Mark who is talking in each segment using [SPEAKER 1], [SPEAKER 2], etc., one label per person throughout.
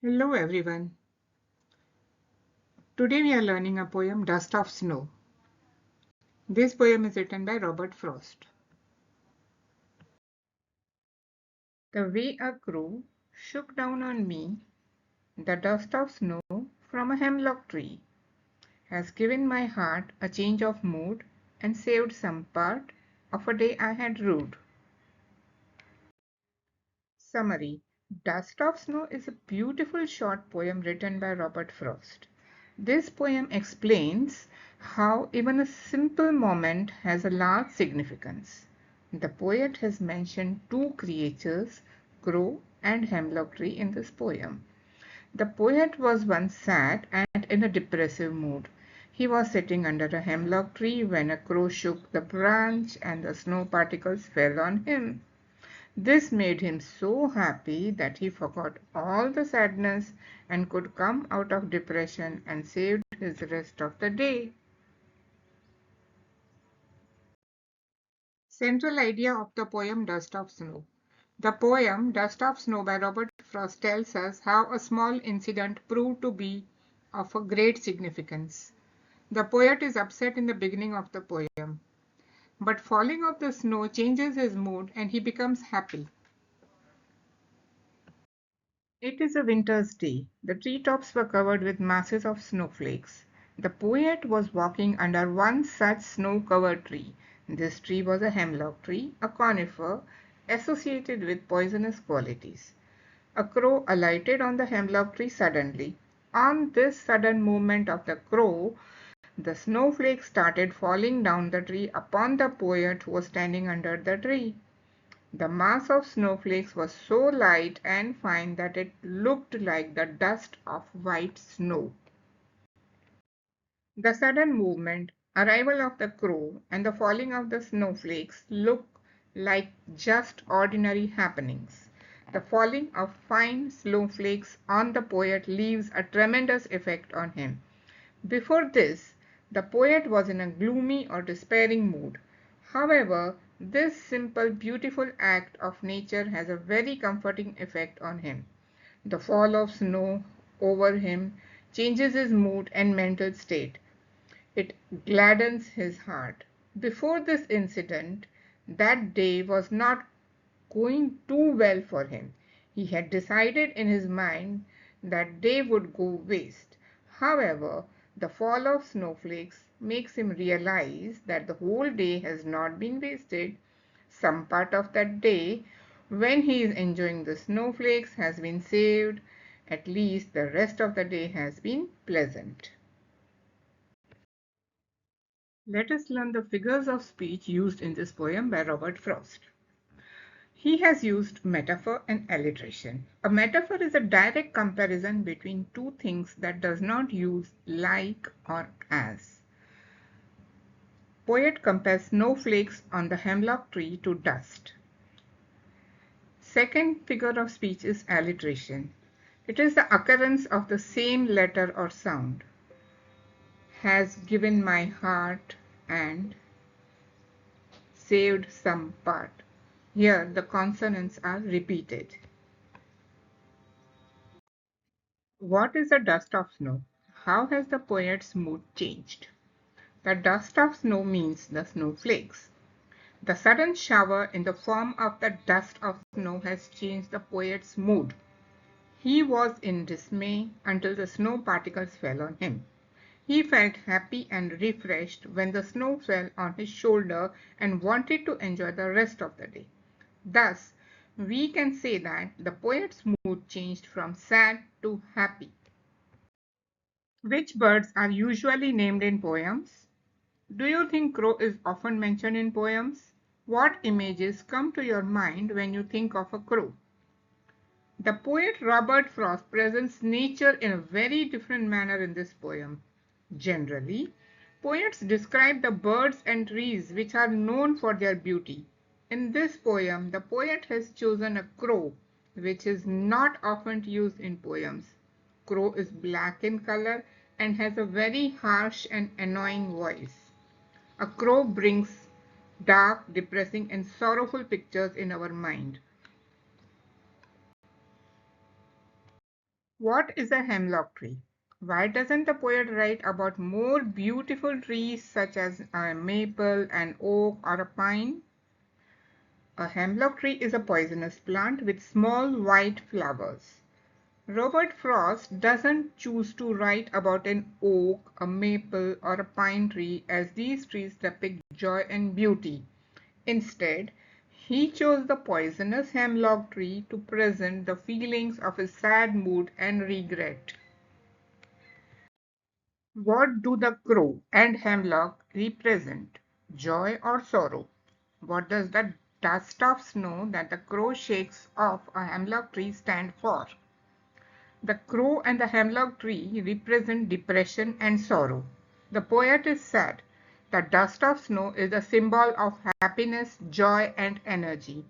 [SPEAKER 1] Hello everyone. Today we are learning a poem, Dust of Snow. This poem is written by Robert Frost. The way a crow shook down on me the dust of snow from a hemlock tree has given my heart a change of mood and saved some part of a day I had rued. Summary: Dust of Snow is a beautiful short poem written by Robert Frost. This poem explains how even a simple moment has a large significance. The poet has mentioned two creatures, crow and hemlock tree, in this poem. The poet was once sad and in a depressive mood. He was sitting under a hemlock tree when a crow shook the branch and the snow particles fell on him. This made him so happy that he forgot all the sadness and could come out of depression and saved his rest of the day. Central idea of the poem Dust of Snow. The poem Dust of Snow by Robert Frost tells us how a small incident proved to be of a great significance. The poet is upset in the beginning of the poem, but falling of the snow changes his mood and he becomes happy. It is a winter's day. The treetops were covered with masses of snowflakes. The poet was walking under one such snow-covered tree. This tree was a hemlock tree, a conifer associated with poisonous qualities. A crow alighted on the hemlock tree suddenly. On this sudden movement of the crow, the snowflakes started falling down the tree upon the poet who was standing under the tree. The mass of snowflakes was so light and fine that it looked like the dust of white snow. The sudden movement, arrival of the crow, and the falling of the snowflakes look like just ordinary happenings. The falling of fine snowflakes on the poet leaves a tremendous effect on him. Before this, the poet was in a gloomy or despairing mood. However, this simple, beautiful act of nature has a very comforting effect on him. The fall of snow over him changes his mood and mental state. It gladdens his heart. Before this incident, that day was not going too well for him. He had decided in his mind that day would go waste. However, the fall of snowflakes makes him realize that the whole day has not been wasted. Some part of that day, when he is enjoying the snowflakes, has been saved. At least the rest of the day has been pleasant. Let us learn the figures of speech used in this poem by Robert Frost. He has used metaphor and alliteration. A metaphor is a direct comparison between two things that does not use like or as. Poet compares snowflakes on the hemlock tree to dust. Second figure of speech is alliteration. It is the occurrence of the same letter or sound. Has given my heart and saved some part. Here the consonants are repeated. What is the dust of snow? How has the poet's mood changed? The dust of snow means the snowflakes. The sudden shower in the form of the dust of snow has changed the poet's mood. He was in dismay until the snow particles fell on him. He felt happy and refreshed when the snow fell on his shoulder and wanted to enjoy the rest of the day. Thus, we can say that the poet's mood changed from sad to happy. Which birds are usually named in poems? Do you think crow is often mentioned in poems? What images come to your mind when you think of a crow? The poet Robert Frost presents nature in a very different manner in this poem. Generally, poets describe the birds and trees which are known for their beauty. In this poem, the poet has chosen a crow, which is not often used in poems. Crow is black in color and has a very harsh and annoying voice. A crow brings dark, depressing, and sorrowful pictures in our mind. What is a hemlock tree? Why doesn't the poet write about more beautiful trees such as a maple, an oak, or a pine? A hemlock tree is a poisonous plant with small white flowers. Robert Frost doesn't choose to write about an oak, a maple, or a pine tree as these trees depict joy and beauty. Instead, he chose the poisonous hemlock tree to present the feelings of his sad mood and regret. What do the crow and hemlock represent? Joy or sorrow? What does the dust of snow that the crow shakes off a hemlock tree stand for? The crow and the hemlock tree represent depression and sorrow. The poet is sad. The dust of snow is a symbol of happiness, joy, and energy.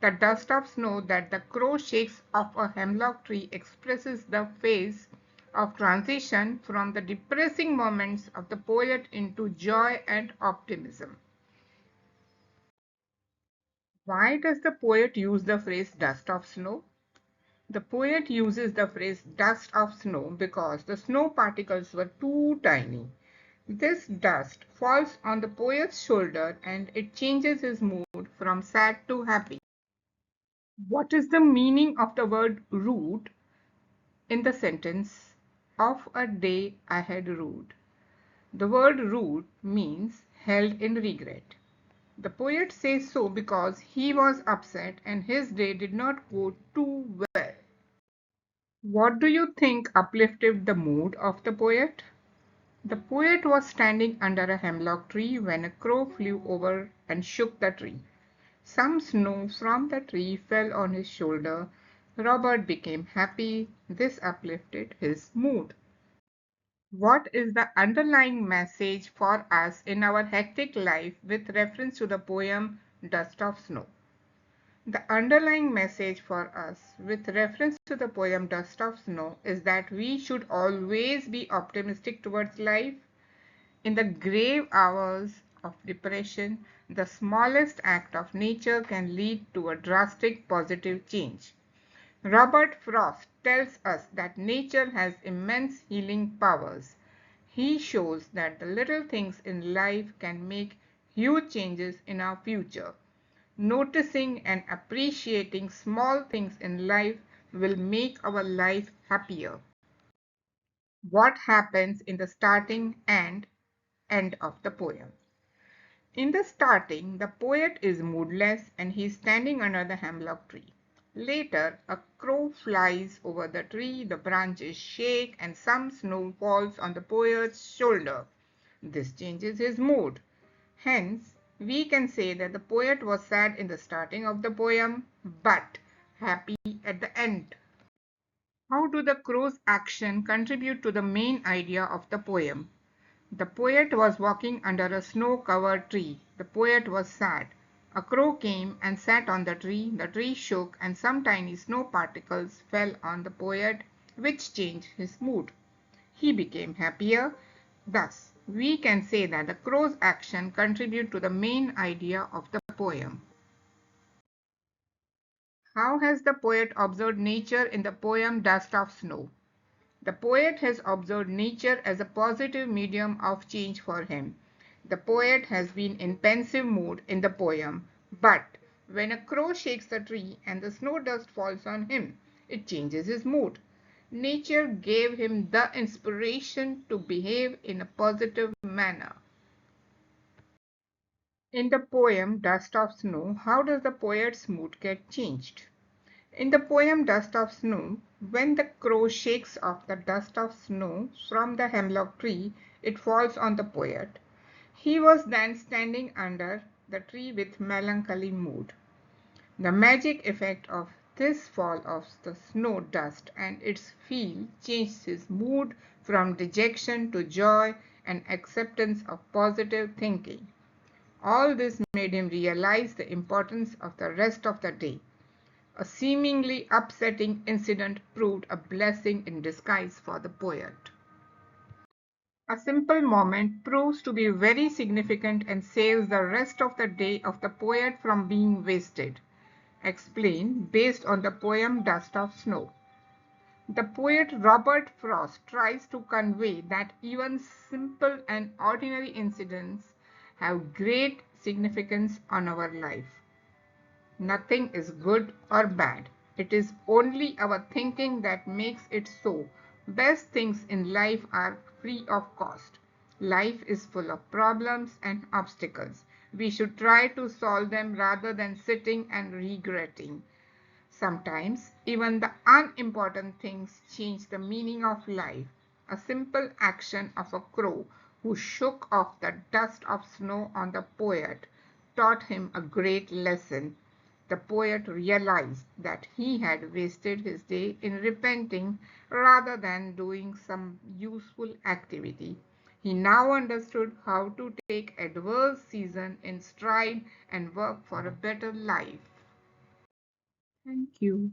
[SPEAKER 1] The dust of snow that the crow shakes off a hemlock tree expresses the phase of transition from the depressing moments of the poet into joy and optimism. Why does the poet use the phrase dust of snow? The poet uses the phrase dust of snow because the snow particles were too tiny. This dust falls on the poet's shoulder and it changes his mood from sad to happy. What is the meaning of the word rude in the sentence, of a day I had rued? The word rued means held in regret. The poet says so because he was upset and his day did not go too well. What do you think uplifted the mood of the poet? The poet was standing under a hemlock tree when a crow flew over and shook the tree. Some snow from the tree fell on his shoulder. Robert became happy. This uplifted his mood. What is the underlying message for us in our hectic life with reference to the poem Dust of Snow? The underlying message for us with reference to the poem Dust of Snow is that we should always be optimistic towards life. In the grave hours of depression, the smallest act of nature can lead to a drastic positive change. Robert Frost tells us that nature has immense healing powers. He shows that the little things in life can make huge changes in our future. Noticing and appreciating small things in life will make our life happier. What happens in the starting and end of the poem? In the starting, the poet is moodless and he is standing under the hemlock tree. Later, a crow flies over the tree, the branches shake, and some snow falls on the poet's shoulder. This changes his mood. Hence, we can say that the poet was sad in the starting of the poem, but happy at the end. How do the crow's action contribute to the main idea of the poem? The poet was walking under a snow-covered tree. The poet was sad. A crow came and sat on the tree shook, and some tiny snow particles fell on the poet, which changed his mood. He became happier. Thus, we can say that the crow's action contribute to the main idea of the poem. How has the poet observed nature in the poem Dust of Snow? The poet has observed nature as a positive medium of change for him. The poet has been in pensive mood in the poem, but when a crow shakes the tree and the snow dust falls on him, it changes his mood. Nature gave him the inspiration to behave in a positive manner. In the poem Dust of Snow, how does the poet's mood get changed? In the poem Dust of Snow, when the crow shakes off the dust of snow from the hemlock tree, it falls on the poet. He was then standing under the tree with melancholy mood. The magic effect of this fall of the snow dust and its feel changed his mood from dejection to joy and acceptance of positive thinking. All this made him realize the importance of the rest of the day. A seemingly upsetting incident proved a blessing in disguise for the poet. A simple moment proves to be very significant and saves the rest of the day of the poet from being wasted. Explain based on the poem Dust of Snow. The poet Robert Frost tries to convey that even simple and ordinary incidents have great significance on our life. Nothing is good or bad. It is only our thinking that makes it so. Best things in life are free of cost. Life is full of problems and obstacles. We should try to solve them rather than sitting and regretting. Sometimes even the unimportant things change the meaning of life. A simple action of a crow who shook off the dust of snow on the poet taught him a great lesson. The poet realized that he had wasted his day in repenting rather than doing some useful activity. He now understood how to take adverse season in stride and work for a better life. Thank you.